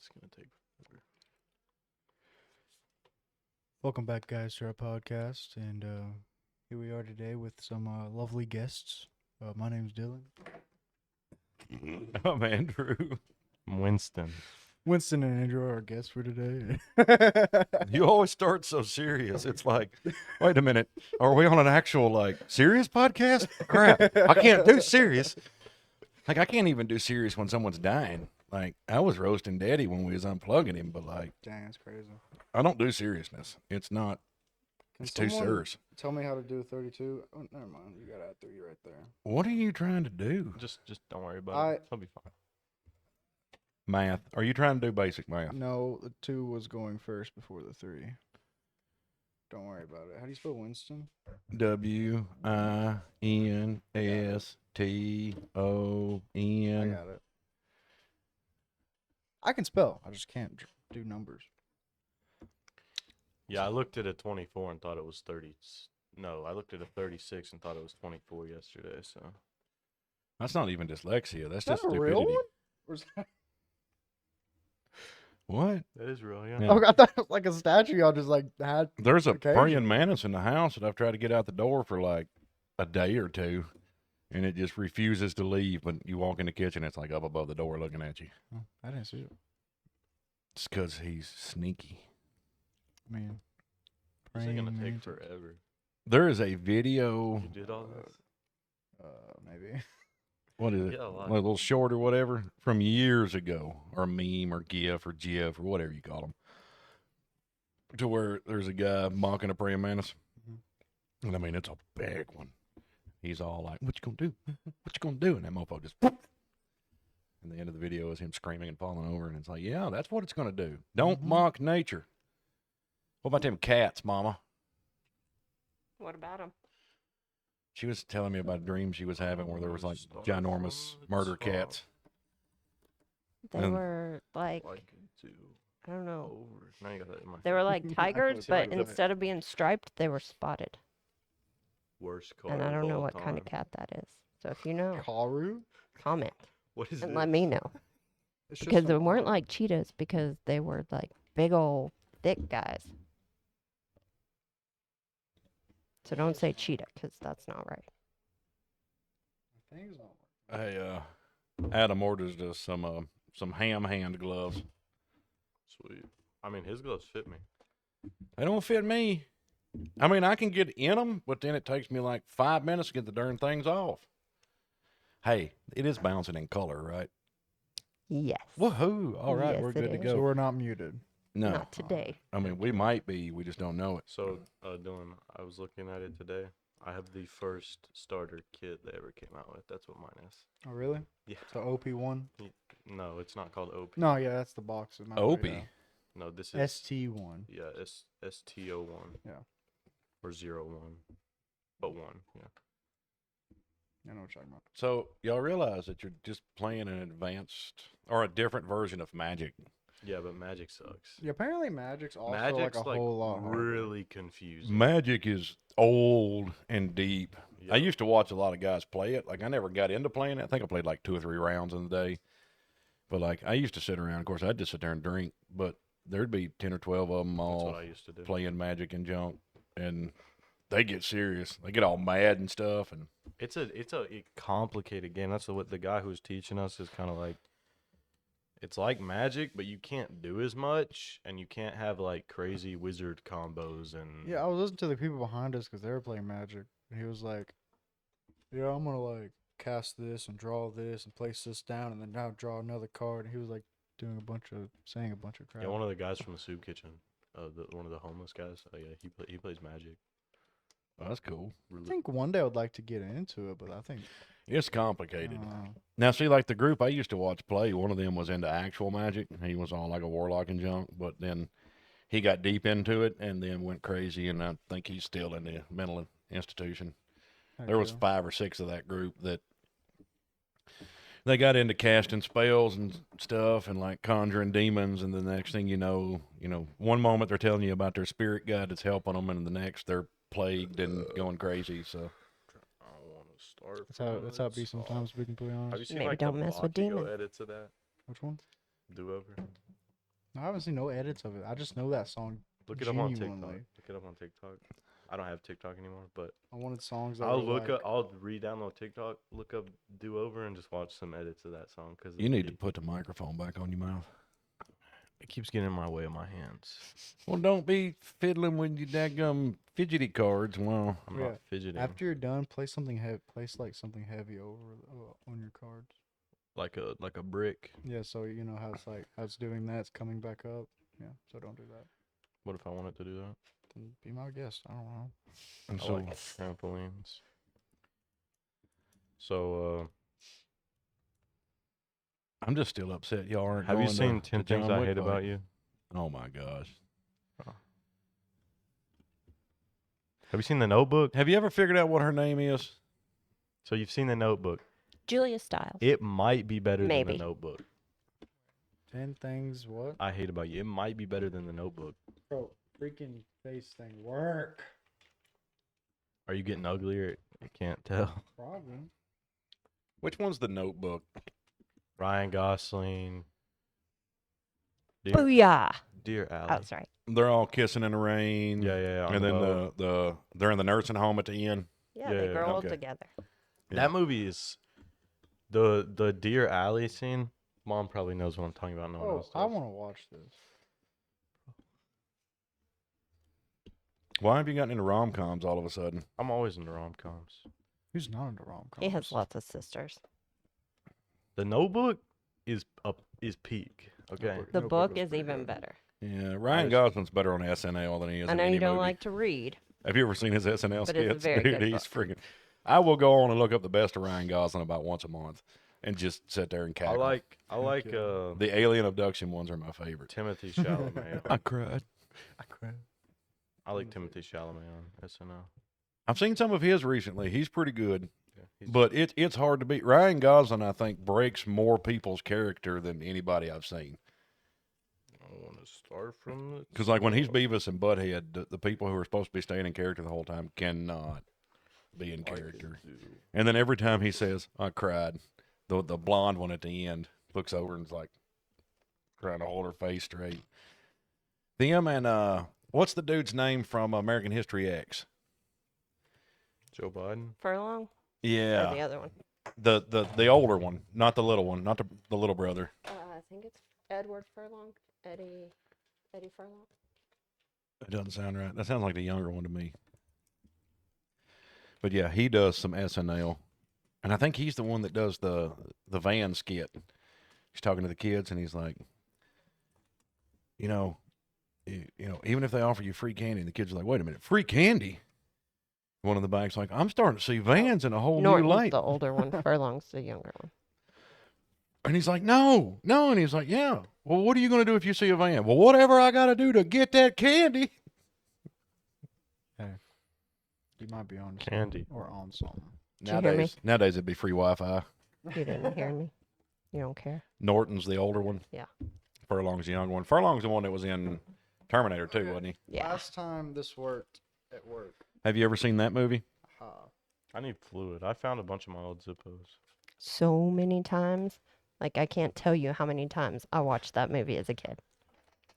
It's gonna take forever. Welcome back, guys, to our podcast, and here we are today with some lovely guests. My name's Dylan. I'm Andrew. Winston. Winston and Andrew are our guests for today. You always start so serious. It's like, wait a minute. Are we on an actual, serious podcast? Crap. I can't do serious. Like, I can't even do serious when someone's dying. Like, I was roasting Daddy when we was unplugging him, but, Dang, that's crazy. I don't do seriousness. It's not, it's too serious. Tell me how to do 32. Oh, never mind. You got to add 3 right there. What are you trying to do? Just don't worry about it. It'll be fine. Math. Are you trying to do basic math? No, the 2 was going first before the 3. Don't worry about it. How do you spell Winston? Winston. I got it. I can spell. I just can't do numbers. Yeah, I looked at a 24 and thought it was 30. No, I looked at a 36 and thought it was 24 yesterday. So That's not even dyslexia. That's Is that just a stupidity. real one? Or is that... What? that is real, yeah. Yeah. Oh, I thought it was like a statue y'all just like had. There's a occasion. praying mantis in the house that I've tried to get out the door for like a day or two, and it just refuses to leave. But you walk in the kitchen, it's like up above the door looking at you. Oh, I didn't see it. It's because he's sneaky. I mean, This is gonna praying take mantis. forever. There is a video. You did all this? Maybe. What is it? Yeah, a lot. A little short or whatever from years ago, or a meme or GIF or GIF or whatever you call them, to where there's a guy mocking a praying mantis. And I mean, it's a big one. He's all like, "What you gonna do? What you gonna do?" And that mofo just. And the end of the video is him screaming and falling over, and it's like, yeah, that's what it's gonna do. Don't mock nature. What about them cats, Mama? What about them? She was telling me about a dream she was having where there was like ginormous murder cats. They were like, to I don't know. over. Now you got that in my They were like tigers, but like the- instead of being striped, they were spotted. worst car. And I of don't know all what kind of time. cat that is. So if you know, Karu? comment What is and it? let me know. It's just Because they some weren't odd- like cheetahs, because they were like big old thick guys. So don't say cheetah, because that's not right. Things don't work. Hey, Adam orders us some ham hand gloves. Sweet. I mean, his gloves fit me. They don't fit me. I mean, I can get in them, but then it takes me like 5 minutes to get the darn things off. Hey, it is bouncing in color, right? Yes. Woohoo! All right, Yes, we're it good to is. go. So we're not muted. No, Not today. I mean, we might be. We just don't know it. So, Dylan, I was looking at it today. I have the first starter kit they ever came out with. That's what mine is. Oh, really? Yeah. So OP1? No, it's not called OP. No, yeah, that's the box. It's not Opie. right No, this now. is ST1. yeah, STO1. Yeah. Or 01. But 1, yeah. I know what you're talking about. So y'all realize that you're just playing an advanced or a different version of Magic. Yeah, but Magic sucks. Yeah, apparently Magic's also Magic's like a whole lot harder. really confusing. Magic is old and deep. I Yep. used to watch a lot of guys play it. Like, I never got into playing it. I think I played like 2 or 3 rounds in the day. But like, I used to sit around. Of course, I'd just sit there and drink. But there'd be 10 or 12 of them That's all what I used to do. playing Magic and junk, and they get serious. They get all mad and stuff. And It's a complicated game. That's what the guy who's teaching us is kind of like. It's like Magic, but you can't do as much, and you can't have like crazy wizard combos and. Yeah, I was listening to the people behind us because they were playing Magic. And he was like, yeah, I'm going to like cast this and draw this and place this down and then now draw another card. And he was like saying a bunch of crap. Yeah, one of the guys from the soup kitchen, one of the homeless guys. Oh yeah, he plays Magic. well, that's cool. I think one day I would like to get into it, but I think It's complicated. uh, Now, see, like the group I used to watch play, one of them was into actual Magic. He was on like a warlock and junk, but then he got deep into it and then went crazy, and I think he's still in the mental institution. There was 5 or 6 of that group that they got into casting spells and stuff and like conjuring demons, and the next thing you know, one moment they're telling you about their spirit guide that's helping them, and the next they're plagued and going crazy. So I want to start. that's how it be sometimes, to be completely Have you honest. seen Maybe like don't the mess with Bakugo demons. edits of that? Which one? Do over. I haven't seen no edits of it. I just know that song. Look it up on TikTok. Genuinely. Look it up on TikTok. I don't have TikTok anymore, but I wanted songs that I'll were look like, up. I'll re-download TikTok, look up "Do Over," and just watch some edits of that song because You need to put the microphone back on your mouth. It keeps getting in my way of my hands. Well, don't be fiddling with your daggum fidgety cards. Well, I'm Yeah. not fidgeting. after you're done, play something heavy. Place like something heavy over on your cards. like a brick. Yeah, so you know how it's like how it's doing that. It's coming back up. Yeah, so don't do that. What if I wanted to do that? Then be my guest. I don't know. and I so like trampolines. So, I'm just still upset y'all aren't. have you going seen to 10 Things John I Wick Hate fight. About You? Oh my gosh! Have you seen The Notebook? Have you ever figured out what her name is? So you've seen The Notebook. Julia Stiles. It might be better Maybe. than The Notebook. 10 things. What? I Hate About You. It might be better than The Notebook. Bro, freaking face thing work. Are you getting uglier? I can't tell. Probably. Which one's the Notebook? Ryan Gosling. Booyah! Dear Allie. Oh, sorry. They're all kissing in the rain. Yeah. on And the then boat. they're in the nursing home at the end. Yeah, Yeah, they yeah, grow old okay. together. Yeah. That movie is the Dear Allie scene. Mom probably knows what I'm talking about. No one Oh, else I does. want to watch this. Why have you gotten into rom-coms all of a sudden? I'm always into rom-coms. Who's not into rom-coms? He has lots of sisters. The Notebook is peak. Okay. Notebook. The Notebook book was is pretty even good. better. Yeah, Ryan just- Gosling's better on SNL than he is I in know any you don't movie. like to read. Have you ever seen his SNL But it's a skits? very Dude, good he's book. freaking. I will go on and look up the best of Ryan Gosling about once a month, and just sit there and I cackle. like Okay. the alien abduction ones are my favorite. Timothy Chalamet. I cried. I like Timothy Chalamet on SNL. I've seen some of his recently. He's pretty good, Yeah, he's- but it's hard to beat. Ryan Gosling, I think, breaks more people's character than anybody I've seen. I want to start from the Because like when he's top. Beavis and Butthead, the people who are supposed to be staying in character the whole time cannot be in I can character. do- And then every time he says, "I cried," the blonde one at the end looks over and's like trying to hold her face straight. Them and what's the dude's name from American History X? Joe Biden. Furlong? Or the Yeah, other one? the older one, not the little one, not the little brother. I think it's Edward Furlong. Eddie Furlong. That doesn't sound right. That sounds like the younger one to me. But yeah, he does some SNL, and I think he's the one that does the van skit. He's talking to the kids, and he's like, you know, even if they offer you free candy, and the kids are like, wait a minute, free candy? One of the bank's like, I'm starting to see vans in a whole new Norton's light. the older one. Furlong's the younger one. And he's like, no. And he's like, yeah. Well, what are you going to do if you see a van? Well, whatever I got to do to get that candy. You might be on Candy. something or on something. Did you hear me? Nowadays it'd be free Wi-Fi. You didn't hear me. You don't care. Norton's the older one. Yeah. Furlong's the younger one. Furlong's the one that was in Terminator 2, wasn't he? Yeah. Last time this worked at work. Have you ever seen that movie? I need fluid. I found a bunch of my old Zippos. So many times. Like, I can't tell you how many times I watched that movie as a kid.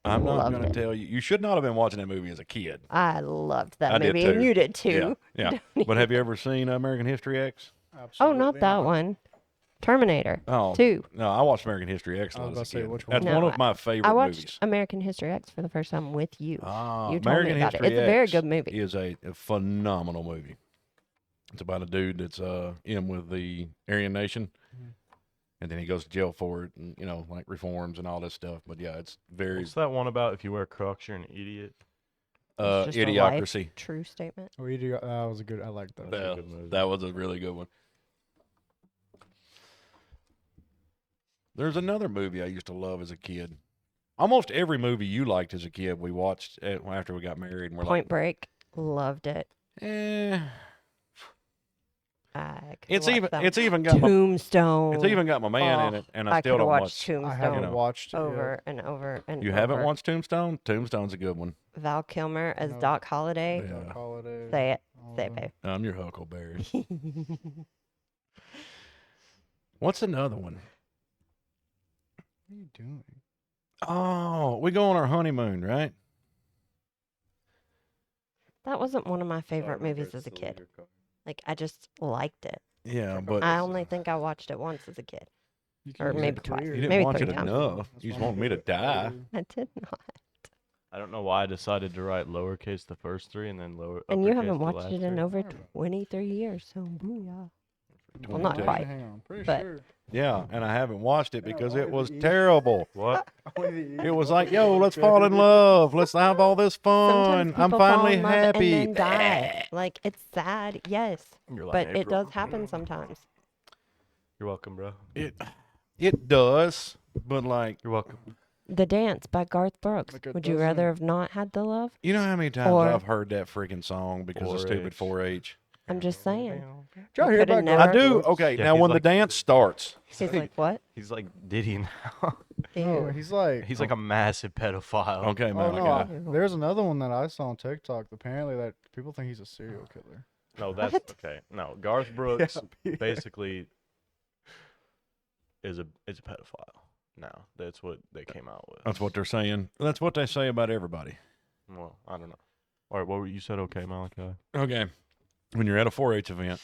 I'm not Loved going to it. tell you. You should not have been watching that movie as a kid. I loved that I did movie, and too. you did too. Yeah. But have you ever seen American History X? Oh, Absolutely not that one. Terminator Oh, 2. no, I watched American History X a I lot was about as to a say, kid. which That's one? one No, of my favorite I watched movies. American History X for the first time with you. Ah, You told American me about it. History It's a very X good movie. is a phenomenal movie. It's about a dude that's in with the Aryan Nation, and then he goes to jail for it, and like reforms and all this stuff. But yeah, it's very What's that one about? If you wear Crocs, you're an idiot. It's just a life idiocracy. True statement. Oh, that was a good. I like that. That's a Yeah, good movie. that was a really good one. There's another movie I used to love as a kid. Almost every movie you liked as a kid, we watched after we got married, and we're Point Break. Loved it. like, eh. I could It's watch even that. it's even got my, Tombstone. it's even got my man in Oh, it, and I I still could don't watch watch. I Tombstone haven't know. watched it yet. over and over and You over. haven't watched Tombstone? Tombstone's a good one. Val Kilmer as No. Doc Holliday. Yeah. Doc Holliday. Say it. all Say it, them. babe. I'm your Huckleberry. What's another one? What are you doing? Oh, we go on our honeymoon, right? That wasn't one of my favorite movies as a kid. Like, I just liked it. Yeah, but I only think I watched it once as a kid. You Or use it maybe twice. clear. you didn't Maybe watch 3 it times. enough. That's You just why want me to die. I did not. I don't know why I decided to write lowercase the first three and then lower. And you uppercase haven't the watched last it in three. over Right about it. 23 years, so booyah. Well, 20 not days. quite. Hang on, pretty but- sure. Yeah, and I haven't watched it Yeah, because why it did was you- terrible. What? It was like, yo, let's fall in love. Let's have all this fun. Sometimes people I'm fall finally in love happy. and then die. Like, it's sad, yes. You're But lying, it April. does happen sometimes. You're welcome, bro. It does, but like, You're welcome. The Dance by Garth Brooks. Like, it Would you doesn't- rather have not had the love? you know how many times Or- I've heard that freaking song because of stupid 4-H. 4-H? I'm just saying. Did y'all You hear coulda about never- I Garth do. Brooks? Okay, Yeah, now he's when the like- dance starts, He's like, what? He's like Diddy now. No, Ew. he's like. He's like a massive pedophile. okay, Oh man, no! I got it. There's another one that I saw on TikTok. Apparently, that people think he's a serial killer. No, that's What? okay. No, Garth Brooks Yeah. basically is a pedophile. Now that's what they came out with. That's what they're saying. That's what they say about everybody. Well, I don't know. All right, what were you said? Okay, Malachi. Okay, when you're at a 4-H event,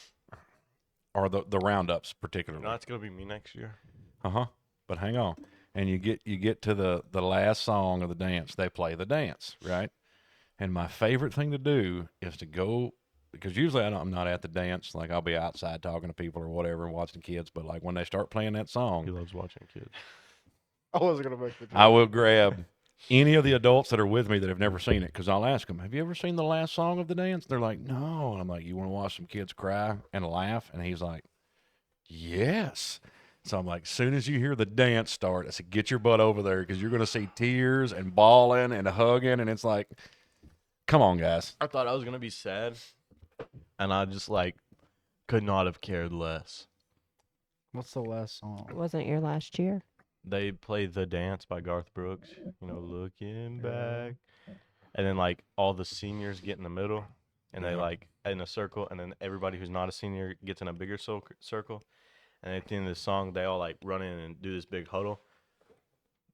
or the roundups particularly. No, it's gonna be me next year. But hang on, and you get to the last song of the dance. They play the dance, right? And my favorite thing to do is to go, because usually I'm not at the dance. Like, I'll be outside talking to people or whatever and watching kids. But like when they start playing that He song, loves watching kids. I wasn't gonna make the joke. I will grab any of the adults that are with me that have never seen it, because I'll ask them, "Have you ever seen the last song of the dance?" They're like, "No." And I'm like, "You want to watch some kids cry and laugh?" And he's like, "Yes." So I'm like, as soon as you hear the dance start, I said, "Get your butt over there, because you're going to see tears and bawling and hugging." And it's like, come on, guys. I thought I was gonna be sad, and I just like could not have cared less. What's the last song? It wasn't your last year. They play "The Dance" by Garth Brooks. You know, looking back, and then like all the seniors get in the middle, and they Yeah. like in a circle, and then everybody who's not a senior gets in a bigger circle, and at the end of the song, they all like run in and do this big huddle.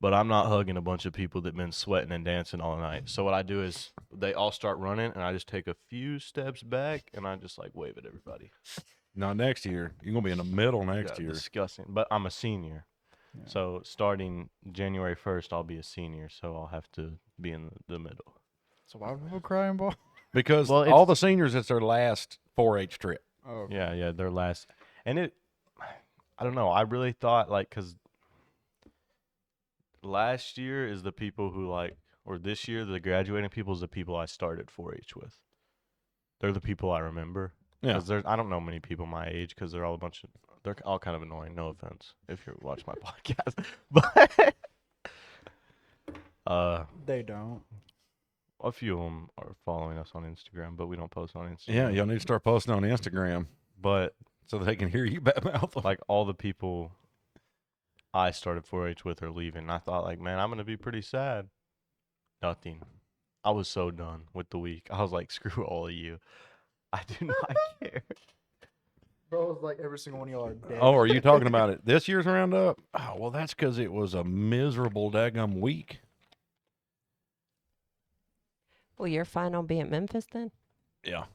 But I'm not hugging a bunch of people that've been sweating and dancing all night. So what I do is they all start running, and I just take a few steps back, and I just like wave at everybody. Not next year. You're going to be in the middle next Yeah, year. disgusting. But I'm a senior. Yeah. So starting January 1st, I'll be a senior, so I'll have to be in the middle. So why people crying ball? Because Well, all it's- the seniors, it's their last 4-H trip. Oh, Yeah, their last, and I don't know. I really thought like, cause last year is the people who like, or this year the graduating people is the people I started 4-H with. They're the people I remember. Yeah. Cause I don't know many people my age because they're all they're all kind of annoying. No offense if you watch my podcast, but they don't. a few of them are following us on Instagram, but we don't post on Instagram. Yeah, y'all need to start posting on Instagram But so they can hear you badmouth them. like all the people I started 4-H with are leaving. And I thought like, man, I'm gonna be pretty sad. Nothing. I was so done with the week. I was like, screw all of you. I do not care. Bro, it's like every single one of y'all are dead. Oh, are you talking about it this year's roundup? Oh, well, that's because it was a miserable daggum week. Will your final be at Memphis then? Yeah.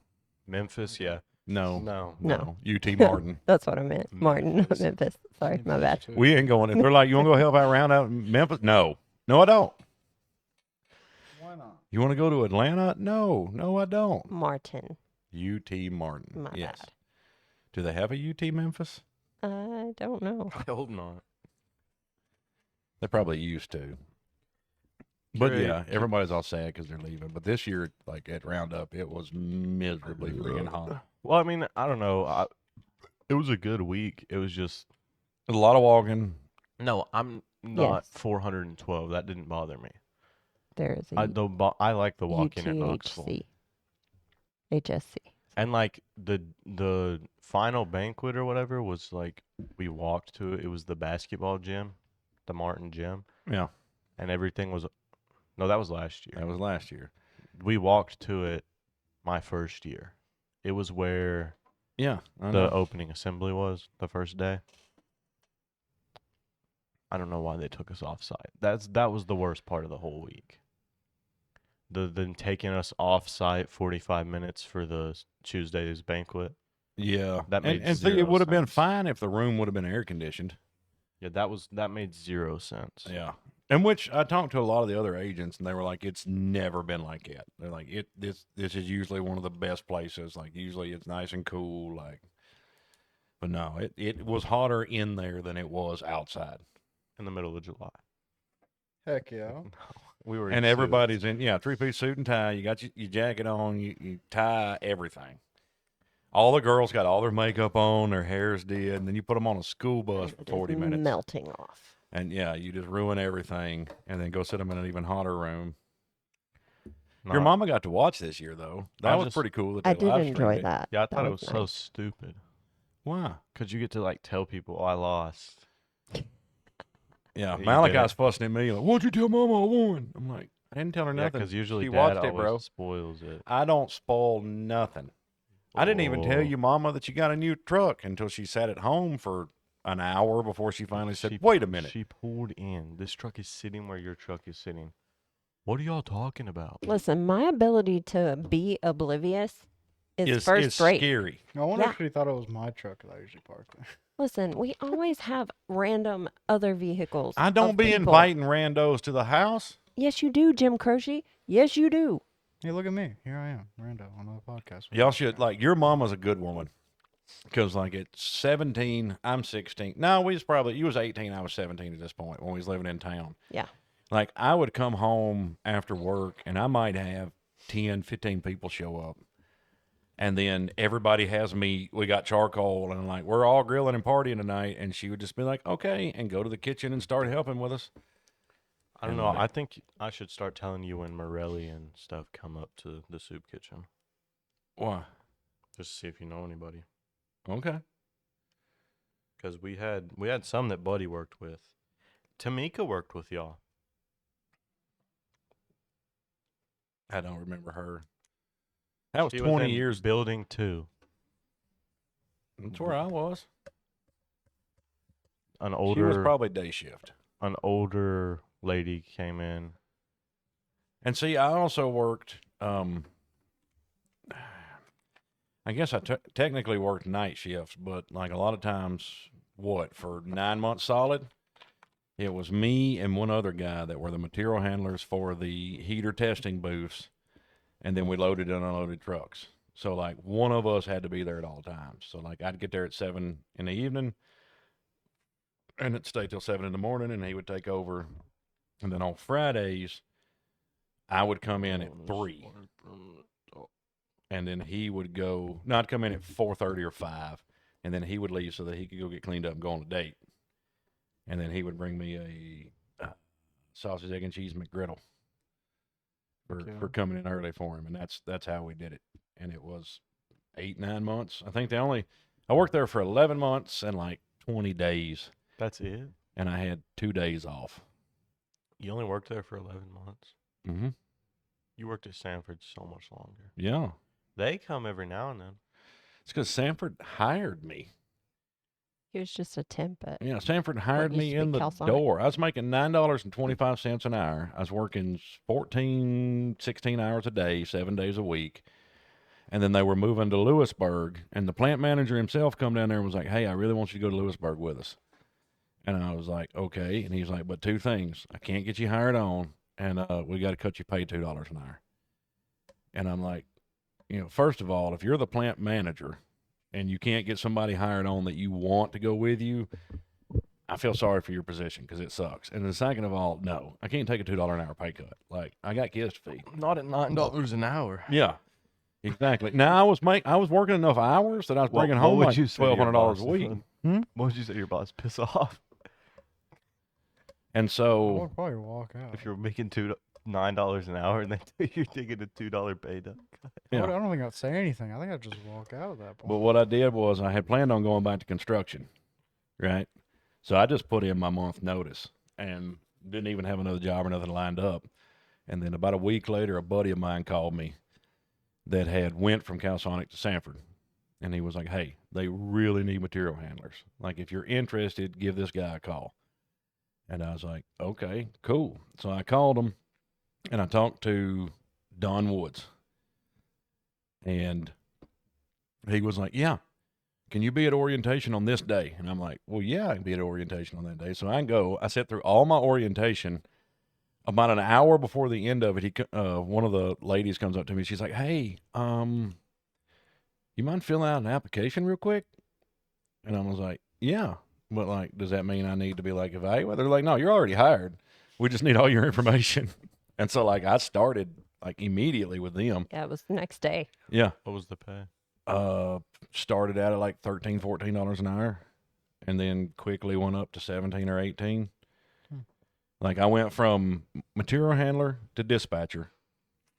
Memphis, yeah. No. No. No. UT Martin. That's what I meant. Martin, not Memphis. Memphis. Sorry, my bad. We ain't going. If they're like, you want to go help out roundup in Memphis? No. No, I don't. Why not? You want to go to Atlanta? No. No, I don't. Martin. UT Martin. My yes. bad. Do they have a UT Memphis? I don't know. I hope not. They probably used to. But Great. yeah, everybody's all sad because they're leaving. But this year, like at Roundup, it was miserably freaking hot. Well, I mean, I don't know. It was a good week. It was just A lot of walking. no. I'm not Yes. 412. That didn't bother me. There is a I like the walk-in at Knoxville. UTHC. HSC. And like the final banquet or whatever was like we walked to it. It was the basketball gym, the Martin gym, Yeah, and everything was. No, that was last year. that was last year. We walked to it my first year. It was where Yeah, I the know. opening assembly was the first day. I don't know why they took us off site. That was the worst part of the whole week. Them taking us off site 45 minutes for the Tuesday's banquet. Yeah. That made and see, it zero would have been sense. fine if the room would have been air conditioned. Yeah, that made zero sense. Yeah. And which I talked to a lot of the other agents, and they were like, "It's never been like it." They're like, This is usually one of the best places. Like, usually it's nice and cool. Like, but no, it was hotter in there than it was outside. In the middle of July. Heck yeah. We were in And suits. everybody's in 3-piece suit and tie. You got your jacket on, you tie, everything. All the girls got all their makeup on, their hair's did, and then you put them on a school bus for It is 40 minutes. melting off. And yeah, you just ruin everything, and then go sit them in an even hotter room. Your Not- mama got to watch this year, though. That I was just- pretty cool. That I they did live enjoy streamed it. that. Yeah, I That thought it was so nice. stupid. Why? Because you get to like tell people, oh, I lost. Yeah, You Malachi's did. fussing at me like, "What'd you tell Mama I won?" I'm like, I didn't tell her Yeah, nothing. because usually She Dad watched it, always bro. spoils it. I don't spoil nothing. I didn't even tell Oh. you, Mama, that you got a new truck until she sat at home for an hour before she finally said, She- "Wait a minute." She pulled in. This truck is sitting where your truck is sitting. What are y'all talking about? Listen, my ability to be oblivious is It's first rate. scary. I wonder Yeah. if she thought it was my truck that I usually park there. Listen, we always have random other vehicles. I don't of be people. inviting randos to the house. Yes, you do, Jim Croce. Yes, you do. Hey, look at me. Here I am, Rando, on the podcast. Y'all should, like, your mama's a good woman. Because, like, at 17, I'm 16. No, you was 18, I was 17 at this point when we was living in town. Yeah. Like, I would come home after work, and I might have 10, 15 people show up. And then everybody has meat. We got charcoal, and, like, we're all grilling and partying tonight. And she would just be like, okay, and go to the kitchen and start helping with us. I don't And know. like- I think I should start telling you when Morelli and stuff come up to the soup kitchen. Why? Just to see if you know anybody. Okay. Because we had some that Buddy worked with. Tamika worked with y'all. I don't remember her. That was She 20 in years. Building 2. That's where I was. An She was older probably day shift. an older lady came in. And see, I also worked. I guess I technically worked night shifts, but like a lot of times, for 9 months solid, it was me and one other guy that were the material handlers for the heater testing booths, and then we loaded and unloaded trucks. So like one of us had to be there at all times. So like I'd get there at 7 in the evening, and it'd stay till 7 in the morning, and he would take over. And then on Fridays, I would come in at 3. And then he would go. No, I'd come in at 4:30 or 5, and then he would leave so that he could go get cleaned up and go on a date. And then he would bring me a sausage, egg, and cheese McGriddle for coming in early for him, and that's how we did it. And it was 8-9 months. I think I worked there for 11 months and like 20 days, That's it? and I had 2 days off. You only worked there for 11 months? Mm-hmm. You worked at Sanford so much longer. Yeah, They come every now and then. it's because Sanford hired me. He was just a temp at. Yeah, Sanford hired used me to be in the Calisonic. door. I was making $9.25 an hour. I was working 14, 16 hours a day, 7 days a week. And then they were moving to Lewisburg, and the plant manager himself come down there and was like, "Hey, I really want you to go to Lewisburg with us." And I was like, "Okay." And he's like, "But 2 things. I can't get you hired on, and we got to cut you pay $2 an hour." And I'm like, first of all, if you're the plant manager and you can't get somebody hired on that you want to go with you, I feel sorry for your position because it sucks. And then second of all, no, I can't take a $2 an hour pay cut. Like, I got kids to feed. Not at $9 an hour. Yeah, exactly. Now I was working enough hours that I was bringing home like $1,200 a week. What would you say to your boss? Piss off. And I so, would probably walk out. If you're making $9 an hour and then you're taking a $2 pay cut. I yeah. don't think I'd say anything. I think I'd just walk out at that point. But what I did was I had planned on going back to construction, right? So I just put in my month notice and didn't even have another job or nothing lined up. And then about a week later, a buddy of mine called me that had went from Calisonic to Sanford. And he was like, "Hey, they really need material handlers. Like, if you're interested, give this guy a call." And I was like, okay, cool. So I called him and I talked to Don Woods. And he was like, yeah, can you be at orientation on this day? And I'm like, well, yeah, I can be at orientation on that day. So I go. I sit through all my orientation. About an hour before the end of it, one of the ladies comes up to me. She's like, hey, you mind filling out an application real quick? And I was like, yeah. But, like, does that mean I need to be, like, evaluated? They're like, no, you're already hired. We just need all your information. And so, like, I started, like, immediately with them. Yeah, it was the next day. Yeah. What was the pay? Started out at, like, $13, $14 an hour. And then quickly went up to 17 or 18. Like, I went from material handler to dispatcher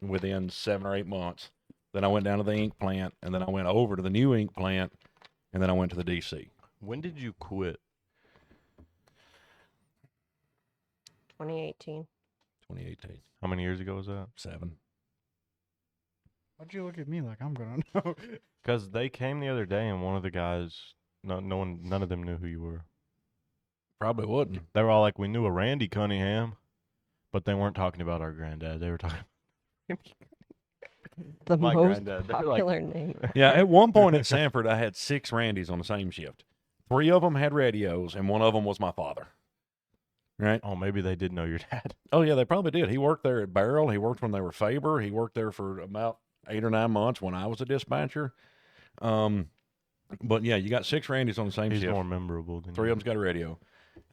within 7 or 8 months. Then I went down to the ink plant, and then I went over to the new ink plant, and then I went to the DC. When did you quit? 2018. 2018. How many years ago was that? 7. Why'd you look at me like I'm gonna know? Because they came the other day, and one of the guys, none of them knew who you were. Probably wouldn't. They were all like, we knew a Randy Cunningham, but they weren't talking about our granddad. They were talking The my most granddad. They were like, popular name. Yeah, at one point at Sanford, I had 6 Randys on the same shift. 3 of them had radios, and one of them was my father. Right? oh, maybe they did know your dad. Oh, yeah, they probably did. He worked there at Barrel. He worked when they were Faber. He worked there for about 8 or 9 months when I was a dispatcher. But, yeah, you got 6 Randys on the same He's shift. more memorable than 3 you. of them's got a radio.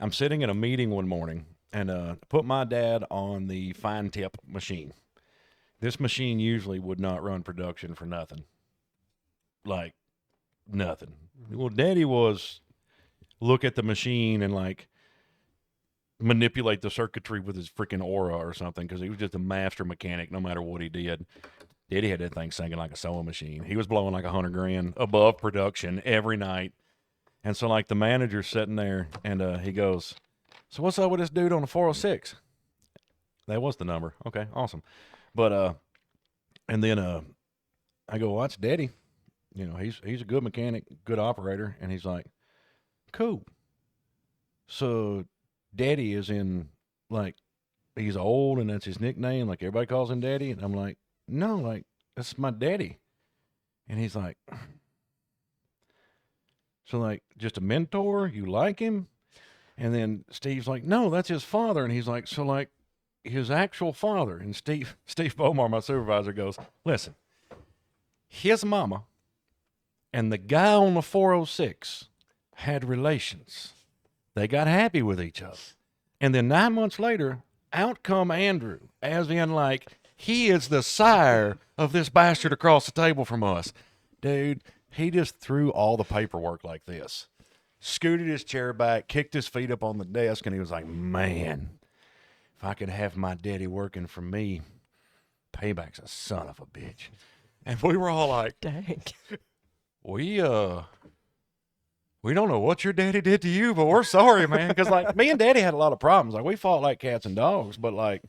I'm sitting in a meeting one morning and put my dad on the fine tip machine. This machine usually would not run production for nothing. Like, nothing. Well, Daddy was look at the machine and, like, manipulate the circuitry with his freaking aura or something because he was just a master mechanic no matter what he did. Daddy had that thing singing like a sewing machine. He was blowing like $100,000 above production every night. And so, like, the manager's sitting there, and he goes, so what's up with this dude on the 406? That was the number. Okay, awesome. But, and then I go, well, that's Daddy. You know, he's a good mechanic, good operator. And he's like, cool. So Daddy is in, like, he's old, and that's his nickname. Like, everybody calls him Daddy. And I'm like, no, like, that's my daddy. And he's like, so, like, just a mentor? You like him? And then Steve's like, no, that's his father. And he's like, so, like, his actual father. And Steve Bomar, my supervisor, goes, listen, his mama and the guy on the 406 had relations. They got happy with each other. And then 9 months later, out come Andrew, as in, like, he is the sire of this bastard across the table from us. Dude, he just threw all the paperwork like this, scooted his chair back, kicked his feet up on the desk, and he was like, man, if I could have my daddy working for me, payback's a son of a bitch. And we were all like, Dang. we don't know what your daddy did to you, but we're sorry, man. Because, like, me and Daddy had a lot of problems. Like, we fought like cats and dogs, but, like,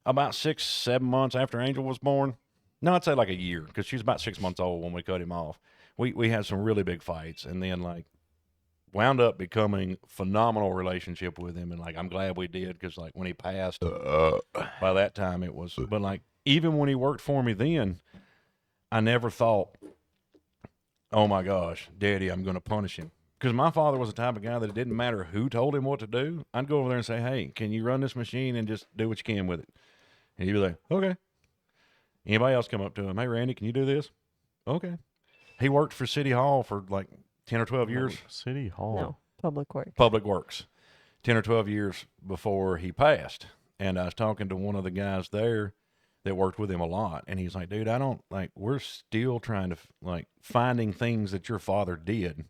about 6-7 months after Angel was born, no, I'd say like a year, because she was about 6 months old when we cut him off. We had some really big fights, and then, like, wound up becoming phenomenal relationship with him. And, like, I'm glad we did, because, like, when he passed, by that time it was, but, like, even when he worked for me then, I never thought, oh my gosh, Daddy, I'm going to punish him. Because my father was the type of guy that it didn't matter who told him what to do. I'd go over there and say, hey, can you run this machine and just do what you can with it? And he'd be like, okay. Anybody else come up to him, hey, Randy, can you do this? Okay. He worked for City Hall for like 10 or 12 years. City Hall. No, Public Works. Public Works. 10 or 12 years before he passed. And I was talking to one of the guys there that worked with him a lot. And he's like, dude, we're still trying to, like, finding things that your father did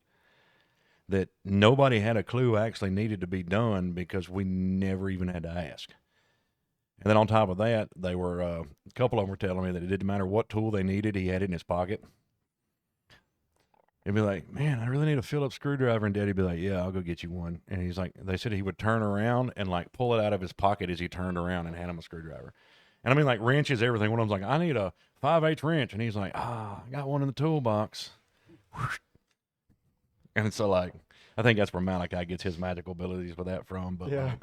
that nobody had a clue actually needed to be done because we never even had to ask. And then on top of that, they were, a couple of them were telling me that it didn't matter what tool they needed, he had it in his pocket. He'd be like, man, I really need a Phillips screwdriver. And Daddy'd be like, yeah, I'll go get you one. And he's like, they said he would turn around and, like, pull it out of his pocket as he turned around and hand him a screwdriver. And I mean, like, wrenches, everything. One of them's like, I need a 5/8 wrench. And he's like, I got one in the toolbox. And so, like, I think that's where Malachi gets his magical abilities with that from. But Yeah.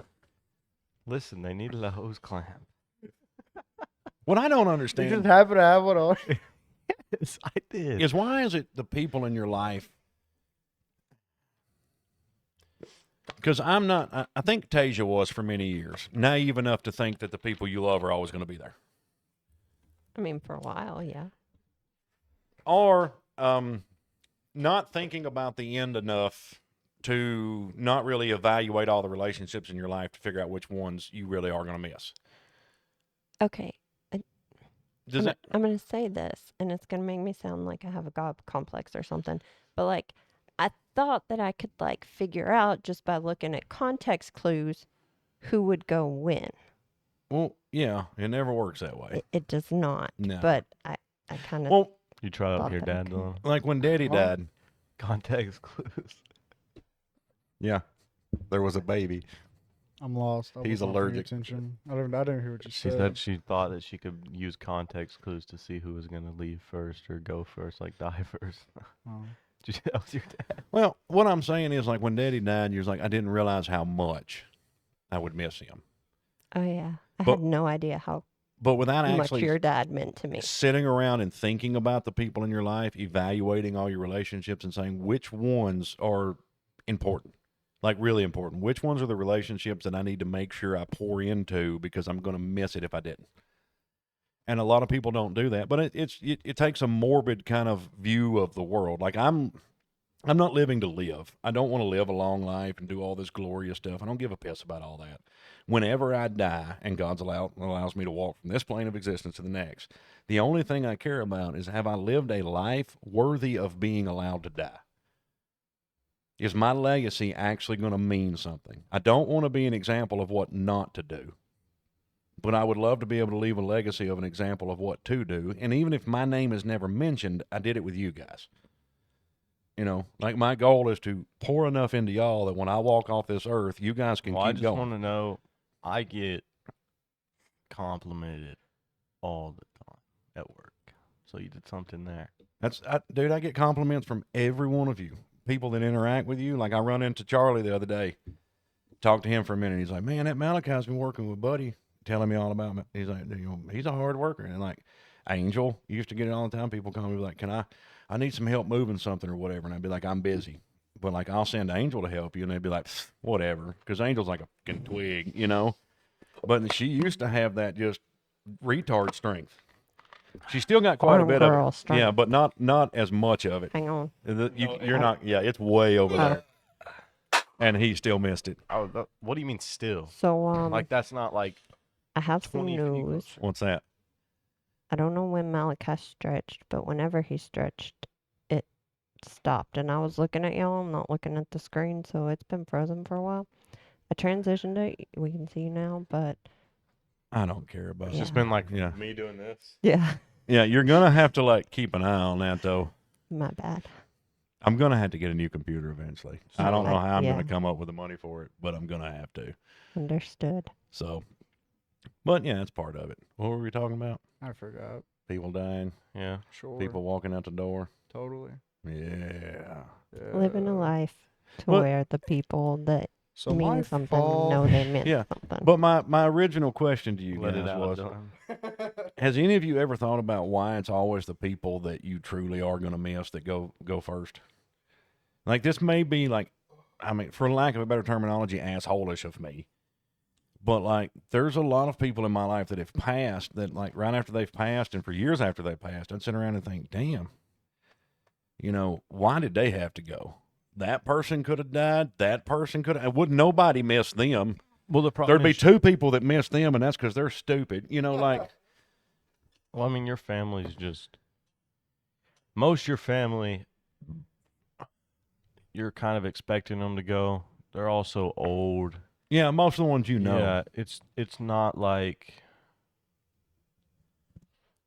Listen, they needed a hose clamp. what I don't You just understand happen to have one on. Yes, I did. is why is it the people in your life? Because I'm not. I think Tasia was for many years naive enough to think that the people you love are always going to be there, I mean, for a while, yeah. or not thinking about the end enough to not really evaluate all the relationships in your life to figure out which ones you really are going to miss. Okay. Does that? I'm going to say this, and it's going to make me sound like I have a God complex or something. But, like, I thought that I could, like, figure out just by looking at context clues who would go win. Well, yeah, it never works that way. It does not. No. But I kind of Well, You try out thought your that I dad, could. Dylan. like when Daddy Huh? died. Context clues. Yeah, there was a baby. I'm lost. I He's was not paying allergic. Attention. I didn't hear what you She said. said she thought that she could use context clues to see who was going to leave first or go first, like die first. Oh. Did you tell your dad? Well, what I'm saying is, like, when Daddy died, you was like, I didn't realize how much I would miss him. Oh, yeah. I But- had no idea how But without much actually your dad meant to me. sitting around and thinking about the people in your life, evaluating all your relationships and saying which ones are important, like really important. Which ones are the relationships that I need to make sure I pour into because I'm going to miss it if I didn't. And a lot of people don't do that, but it takes a morbid kind of view of the world. Like I'm not living to live. I don't want to live a long life and do all this glorious stuff. I don't give a piss about all that. Whenever I die and God allows me to walk from this plane of existence to the next, the only thing I care about is have I lived a life worthy of being allowed to die? Is my legacy actually going to mean something? I don't want to be an example of what not to do, but I would love to be able to leave a legacy of an example of what to do. And even if my name is never mentioned, I did it with you guys. You know, like my goal is to pour enough into y'all that when I walk off this earth, you guys can Well, I keep just going. want to know, I get complimented all the time at work. So you did something there. Dude, I get compliments from every one of you, people that interact with you. Like I run into Charlie the other day, talked to him for a minute. He's like, man, that Malachi's been working with Buddy, telling me all about me. He's like, you know, he's a hard worker. And like Angel, you used to get it all the time. People call me like, I need some help moving something or whatever. And I'd be like, I'm busy. But like, I'll send Angel to help you. And they'd be like, whatever. Because Angel's like a fucking twig, you know? But she used to have that just retard strength. She still got quite a Farm bit girl of it. strength. Yeah, but not as much of it. Hang on. You're not, yeah, it's way over there. And he still missed it. Oh, what do you mean still? So, Like that's not like I have some 20 feet news. closer. What's that? I don't know when Malachi stretched, but whenever he stretched, it stopped. And I was looking at y'all. I'm not looking at the screen, so it's been frozen for a while. I transitioned it. We can see you now, but I don't care about it's it. just been like Yeah. me doing this. yeah, Yeah, you're going to have to like keep an eye on that though. my bad. I'm going to have to get a new computer eventually. I don't know how I'm Yeah. going to come up with the money for it, but I'm going to have to. Understood. So, but yeah, that's part of it. What were we talking about? I forgot. People dying, Yeah. Sure. people walking out the door. Totally. Yeah. Living a Yeah. life to But- where the people that So mean my something fall. know they meant Yeah. something. But my original question to you Let guys it out, was, Dylan. has any of you ever thought about why it's always the people that you truly are going to miss that go first? Like this may be like, I mean, for lack of a better terminology, asshole-ish of me. But like, there's a lot of people in my life that have passed that like right after they've passed and for years after they've passed, I'd sit around and think, damn, you know, why did they have to go? That person could have died. That person could have, would nobody miss them? Well, the problem There'd be is, two people that miss them, and that's because they're stupid. You know, like, well, I mean, your family's just most of your family. You're kind of expecting them to go. They're also old. yeah, most of the ones you know. Yeah, it's not like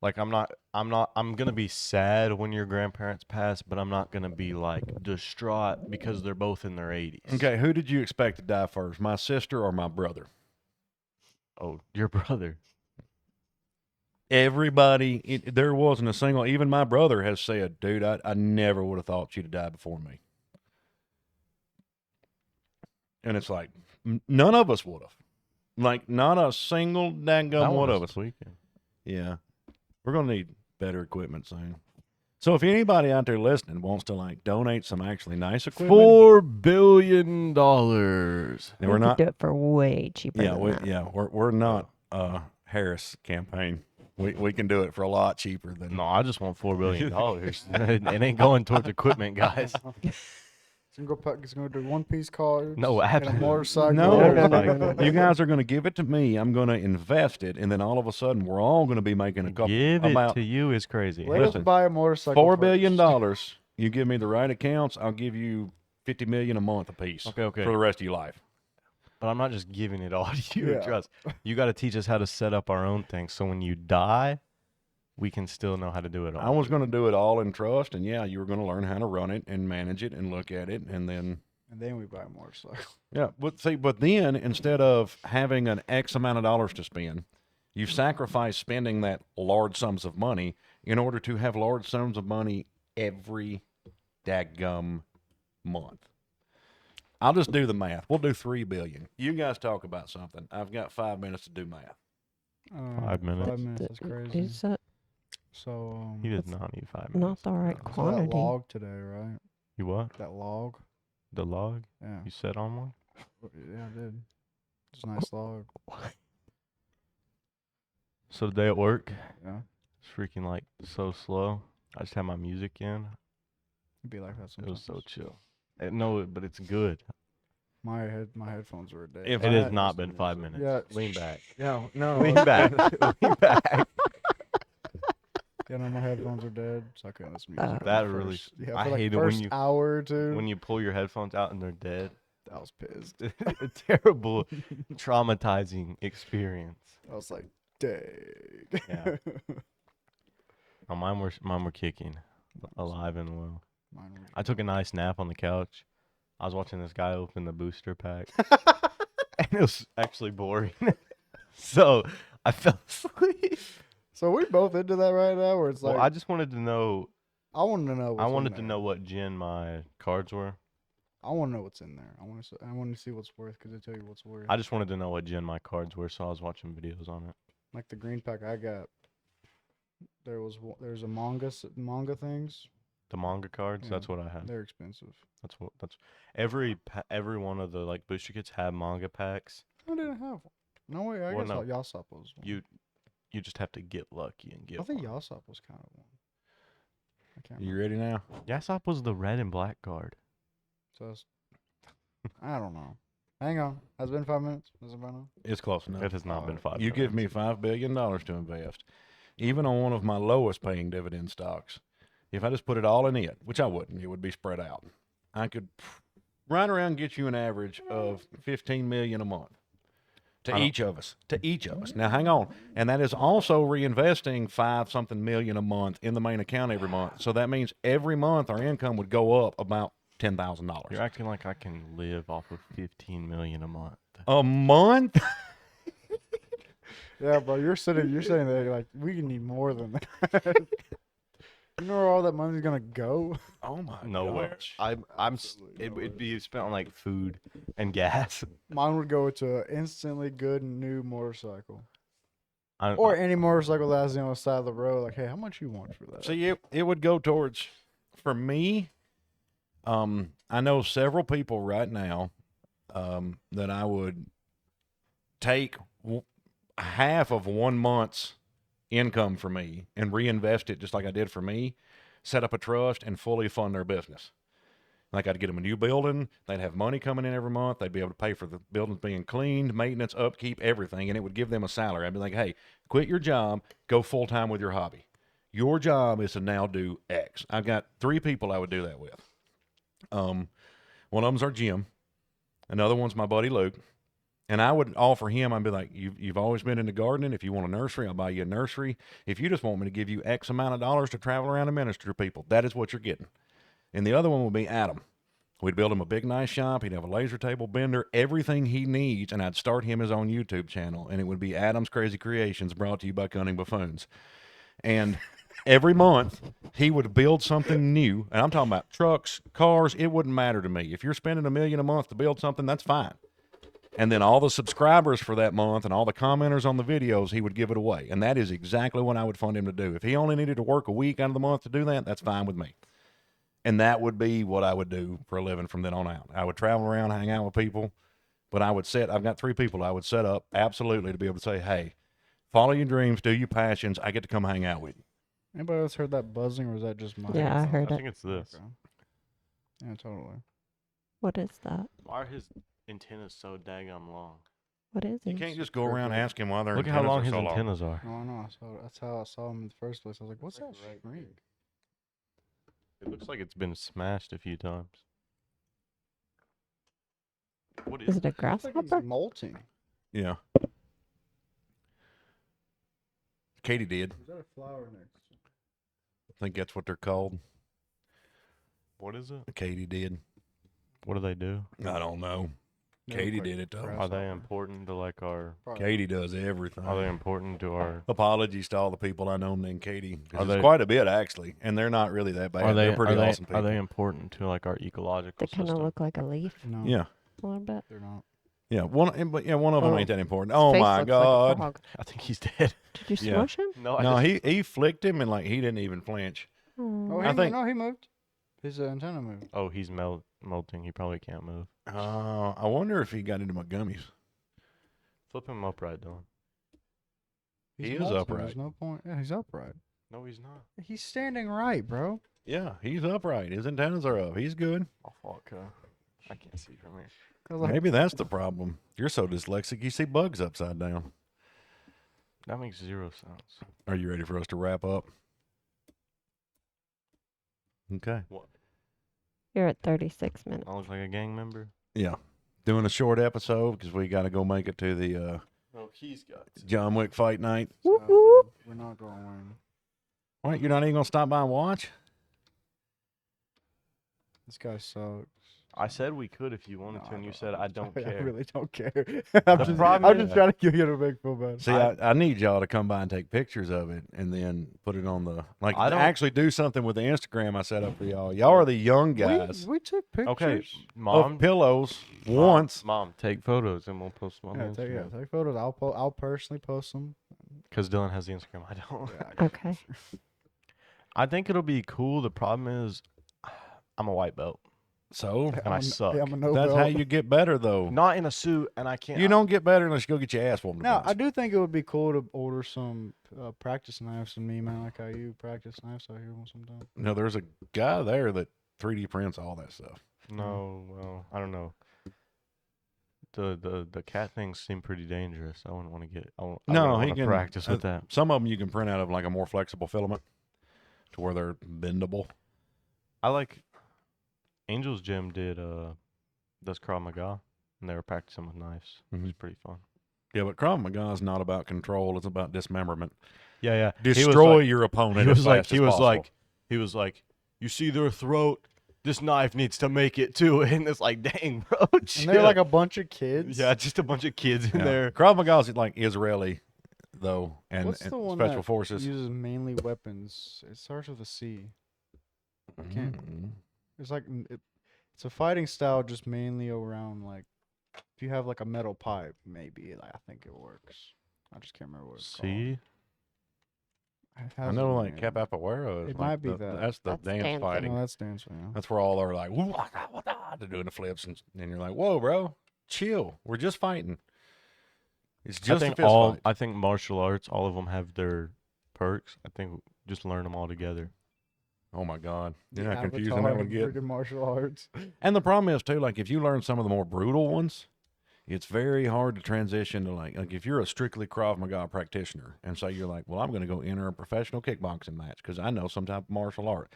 I'm gonna be sad when your grandparents pass, but I'm not gonna be like distraught because they're both in their 80s. Okay, who did you expect to die first, my sister or my brother? Oh, your brother. Everybody, there wasn't a single, even my brother has said, dude, I never would have thought you'd have died before me. And it's like, none of us would have. Like, not a single daggum one of us. Tweaking. Yeah. We're going to need better equipment soon. So if anybody out there listening wants to, like, donate some actually nice equipment. $4 billion. And We we're could not. do it for way cheaper Yeah, than that. we're not Harris campaign. We can do it for a lot cheaper than. No, I just want $4 billion. It ain't going towards equipment, guys. It's gonna do one piece cars. No, and a absolutely. motorcycle. No, you guys are going to give it to me. I'm going to invest it, and then all of a sudden, we're all going to be making a couple. Give it about to you is crazy. Let us Listen, buy a motorcycle. $4 billion. first. You give me the right accounts, I'll give you $50 million a month apiece. Okay. For the rest of your life. But I'm not just giving it all to you. Yeah. Trust. You got to teach us how to set up our own things, so when you die, we can still know how to do it I all. was going to do it all in trust, and yeah, you were going to learn how to run it and manage it and look at it, and then. And then we buy a motorcycle. Yeah, but then instead of having an X amount of dollars to spend, you sacrifice spending that large sums of money in order to have large sums of money every daggum month. I'll just do the math. We'll do $3 billion. You guys talk about something. I've got 5 minutes to do math. 5 minutes. 5 minutes. That's crazy. Is that So He does not need 5 minutes. not the right so that quantity? log today, right? You what? That log. The log? Yeah. You set on one? Yeah, I did. It's a nice log. So today at work, Yeah. it's freaking like so slow. I just had my music in. It'd be like that It sometimes. was so chill. No, but it's good. My headphones were dead. If It I has had not been 5 minutes. Yeah. Lean back. Yeah, no. Lean back. Lean back. Yeah, no, my headphones are dead, so I couldn't listen to music. for That the really first- Yeah, I for like hate it when first you- hour or two. When you pull your headphones out and they're dead. I was pissed. A terrible, traumatizing experience. I was like, dang. Yeah. Oh, mine were kicking, alive and well. Mine were I took a nice nap on the couch. I was watching this guy open the booster pack, and it was actually boring. So I fell asleep. So we both into that right now, where it's like Well, I just wanted to know. I wanted to know. What's I in wanted to there. know what gen my cards were. I want to know what's in there. I want to see what's worth because they tell you what's worth. I just wanted to know what gen my cards were, so I was watching videos on it. Like the green pack I got. There's a manga things. The manga cards. Yeah. That's what I had. They're expensive. That's every one of the like booster kits have manga packs. I didn't have one. No way. I Well, guess no. like Yasop was one. You just have to get lucky and get I think one. Yasop was kind of one. I can't You remember. ready now? Yasop was the red and black card. So I don't know. Hang on. Has it been 5 minutes? Has it been on? It's close enough. It has not been 5 You give me minutes. $5 billion to invest, even on one of my lowest paying dividend stocks. If I just put it all in it, which I wouldn't, it would be spread out. I could right around get you an average of $15 million a month to each of us. To each of us. Now, hang on, and that is also reinvesting $5-something million a month in the main account every month. So that means every month our income would go up about $10,000 You're acting like I can live off of $15 million a month. a month. Yeah, bro. You're sitting there like we need more than that. You know where all that money's gonna go? Oh my Nowhere. gosh. It'd be spent on like food and gas. Mine would go to an instantly good new motorcycle, I, or any motorcycle that's on the side of the road. Like, hey, how much you want for that? See, it would go towards, for me, I know several people right now that I would take half of 1 month's income for me and reinvest it just like I did for me, set up a trust, and fully fund their business. Like I'd get them a new building, they'd have money coming in every month, they'd be able to pay for the buildings being cleaned, maintenance, upkeep, everything, and it would give them a salary. I'd be like, hey, quit your job, go full-time with your hobby. Your job is to now do X. I've got 3 people I would do that with. One of them's our Jim. Another one's my buddy Luke. And I would offer him, I'd be like, you've always been into gardening. If you want a nursery, I'll buy you a nursery. If you just want me to give you X amount of dollars to travel around and minister to people, that is what you're getting. And the other one would be Adam. We'd build him a big, nice shop. He'd have a laser table bender, everything he needs. And I'd start him his own YouTube channel. And it would be Adam's Crazy Creations, brought to you by Cunning Buffoons. And every month he would build something new, and I'm talking about trucks, cars. It wouldn't matter to me. If you're spending $1 million a month to build something, that's fine. And then all the subscribers for that month and all the commenters on the videos, he would give it away. And that is exactly what I would fund him to do. If he only needed to work a week out of the month to do that, that's fine with me. And that would be what I would do for a living from then on out. I would travel around, hang out with people, but I've got 3 people I would set up absolutely to be able to say, hey, follow your dreams, do your passions. I get to come hang out with you. Anybody else heard that buzzing, or is that just mine? Yeah, I heard I it. think it's this. Okay. Yeah, totally. What is that? Why are his antennas so daggum long? What is You it? can't just go around asking why their Look at how antennas long are his so long. antennas are. No, I know. So that's how I saw him in the first place. I was like, "What's that string?" It looks like it's been smashed a few times. What Is is it a Looks like he's grasshopper? molting. Yeah. Katie did. Is that a flower next? I think that's what they're called. What is it? Katie did. What do they do? I don't know. Katie did it, though. Are they important to like our? Katie does everything. Are they important to our? Apologies to all the people I know named Katie. 'Cause Are it's they- quite a bit, actually. And they're not really that bad. They're pretty awesome people. Are they important to like our ecological They kind of system? look like a leaf No. Yeah. a little bit. They're not. Yeah. One of them Oh. ain't that important. His Oh, face my looks like a God. frog. I think he's dead. Did you Yeah. smush him? No, No, he flicked him and, like, he didn't even flinch. Oh, I think- he moved. His antenna moved. Oh, he's molting. He probably can't move. I wonder if he got into my gummies. Flip him upright, Dylan. He He's is molting. upright. There's no point. Yeah, he's upright. No, he's not. He's standing right, bro. Yeah, he's upright. His antennas are up. He's good. Oh fuck. I can't see from here. I was like, Maybe that's the problem. You're so dyslexic, you see bugs upside down. That makes 0 sense. Are you ready for us to wrap up? Okay. What? You're at 36 minutes. I look like a gang member. Yeah. Doing a short episode because we got to go make it to the No, he's got. John Wick fight night. we're not going to win. What? You're not even going to stop by and watch? This guy sucks. I said we could if you wanted to, and you said I don't I care. really don't care. The I'm problem just is- trying to give you to make feel bad. See, I need y'all to come by and take pictures of it and then put it on the, like, I don't- actually do something with the Instagram I set up for y'all. Y'all are the young guys We took pictures. Okay, of mom. pillows Mom, once. Mom, take photos and we'll post them on Yeah, Instagram. take photos. I'll personally post them. Because Dylan has the Instagram. I don't. Okay. I think it'll be cool. The problem is, I'm a white belt. So And I suck. I'm a no that's belt. how you get better, though. Not in a suit, and I can't. You don't get better unless you go get your ass whooped. No, once. I do think it would be cool to order some practice knives from me, man. Like how you practice knives out here sometime. No, there's a guy there that 3D prints all that stuff. No, well, I don't know. The cat things seem pretty dangerous. I wouldn't want to get. I No, wouldn't he wanna can practice with that. Some of them you can print out of like a more flexible filament to where they're bendable. I like. Angel's Gym does Krav Maga, and they were practicing with knives. It was Mhm. pretty fun. Yeah, but Krav Maga is not about control; it's about dismemberment. Yeah, yeah. Destroy your opponent. He was as like, fast he as was possible. like, he was like, you see their throat. This knife needs to make it too, and it's like, dang, bro. And chill. they're like a bunch of kids. yeah, just a bunch of kids in Yeah. there. Krav Maga is like Israeli, though, and, What's and the one special that forces. uses mainly weapons? It starts with a C. can't- Mhm. It's like it's a fighting style, just mainly around like if you have like a metal pipe, maybe like, I think it works. I just can't remember what it's See, called. It I has know, a like name. Capoeira. Is It like might be the- that. That's the That's dance dancing. fighting. No, that's dancing. Yeah. That's where all are like, "Woo, they're doing the flips, and you're like, whoa, bro, chill. We're just fighting. It's I just a think fist fight. I think martial arts, all of them have their perks. I think just learn them all together. Oh my God, you're The not confusing avatar that would of get. freaking martial arts. And the problem is too, like if you learn some of the more brutal ones, it's very hard to transition to like if you're a strictly Krav Maga practitioner and say you're like, well, I'm going to go enter a professional kickboxing match because I know some type of martial art.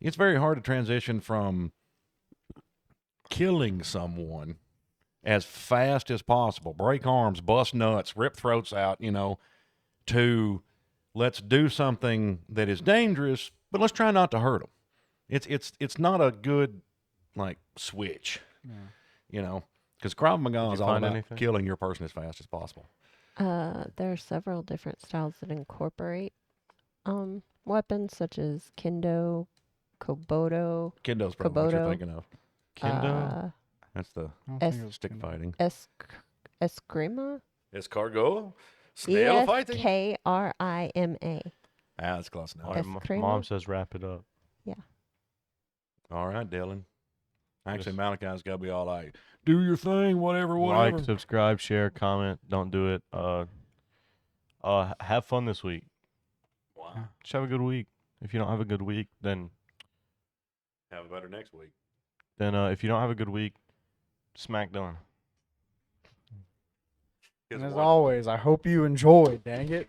It's very hard to transition from killing someone as fast as possible, break arms, bust nuts, rip throats out, to let's do something that is dangerous, but let's try not to hurt them. It's not a good like switch, Yeah. because Krav Maga Did is you all find about anything? killing your person as fast as possible. There are several different styles that incorporate weapons such as kendo, kobudo, Kendo's probably what you're Kobudo. thinking of. Kendo. That's the I don't Es- think it was stick Kendo. fighting. eskrima, Escargot? Snail fighting? ESKRIMA. Ah, that's close All enough. right, Eskrima? Mom says wrap it up. All right, Dylan. Actually, Malachi's got to be all like, do your thing, whatever. Like, subscribe, share, comment. Don't do it. Have fun this week. Wow. Just have a good week. If you don't have a good week, then Have a better next week. if you don't have a good week, smack Dylan. And as always, I hope you enjoyed. Dang it.